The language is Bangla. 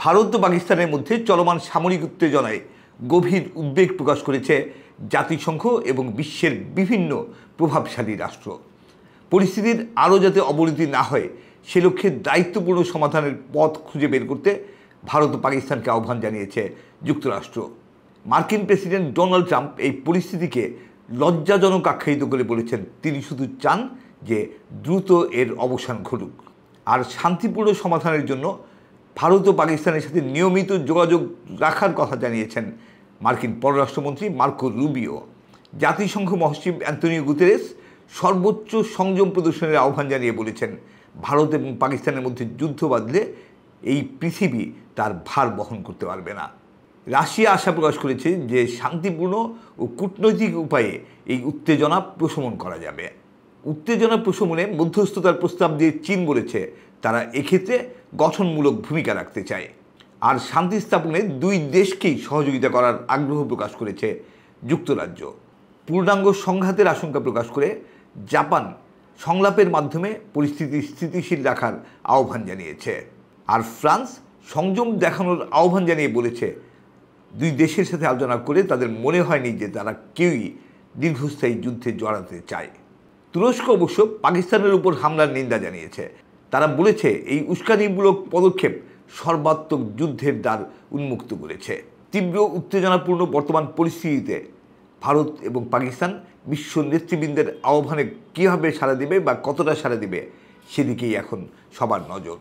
ভারত ও পাকিস্তানের মধ্যে চলমান সামরিক উত্তেজনায় গভীর উদ্বেগ প্রকাশ করেছে জাতিসংঘ এবং বিশ্বের বিভিন্ন প্রভাবশালী রাষ্ট্র। পরিস্থিতির আরও যাতে অবনতি না হয় সে লক্ষ্যে দায়িত্বপূর্ণ সমাধানের পথ খুঁজে বের করতে ভারত ও পাকিস্তানকে আহ্বান জানিয়েছে যুক্তরাষ্ট্র। মার্কিন প্রেসিডেন্ট ডোনাল্ড ট্রাম্প এই পরিস্থিতিকে লজ্জাজনক আখ্যায়িত করে বলেছেন তিনি শুধু চান যে দ্রুত এর অবসান ঘটুক। আর শান্তিপূর্ণ সমাধানের জন্য ভারত ও পাকিস্তানের সাথে নিয়মিত যোগাযোগ রাখার কথা জানিয়েছেন মার্কিন পররাষ্ট্রমন্ত্রী মার্কো রুবিও। জাতিসংঘ মহাসচিব অ্যান্তনিও গুতেরেস সর্বোচ্চ সংযম প্রদর্শনের আহ্বান জানিয়ে বলেছেন, ভারত এবং পাকিস্তানের মধ্যে যুদ্ধ বাঁধলে এই পৃথিবী তার ভার বহন করতে পারবে না। রাশিয়া আশা প্রকাশ করেছে যে শান্তিপূর্ণ ও কূটনৈতিক উপায়ে এই উত্তেজনা প্রশমন করা যাবে। উত্তেজনা প্রশমনে মধ্যস্থতার প্রস্তাব দিয়ে চীন বলেছে তারা এক্ষেত্রে গঠনমূলক ভূমিকা রাখতে চায়। আর শান্তি স্থাপনে দুই দেশকেই সহযোগিতা করার আগ্রহ প্রকাশ করেছে যুক্তরাজ্য। পূর্ণাঙ্গ সংঘাতের আশঙ্কা প্রকাশ করে জাপান সংলাপের মাধ্যমে পরিস্থিতি স্থিতিশীল রাখার আহ্বান জানিয়েছে। আর ফ্রান্স সংযম দেখানোর আহ্বান জানিয়ে বলেছে দুই দেশের সাথে আলোচনা করে তাদের মনে হয়নি যে তারা কেউই দীর্ঘস্থায়ী যুদ্ধে জড়াতে চায়। তুরস্ক অবশ্য পাকিস্তানের উপর হামলার নিন্দা জানিয়েছে। তারা বলেছে এই উস্কানিমূলক পদক্ষেপ সর্বাত্মক যুদ্ধের দ্বার উন্মুক্ত করেছে। তীব্র উত্তেজনাপূর্ণ বর্তমান পরিস্থিতিতে ভারত এবং পাকিস্তান বিশ্ব নেতৃবৃন্দের আহ্বানে কীভাবে সাড়া দেবে বা কতটা সাড়া দেবে সেদিকেই এখন সবার নজর।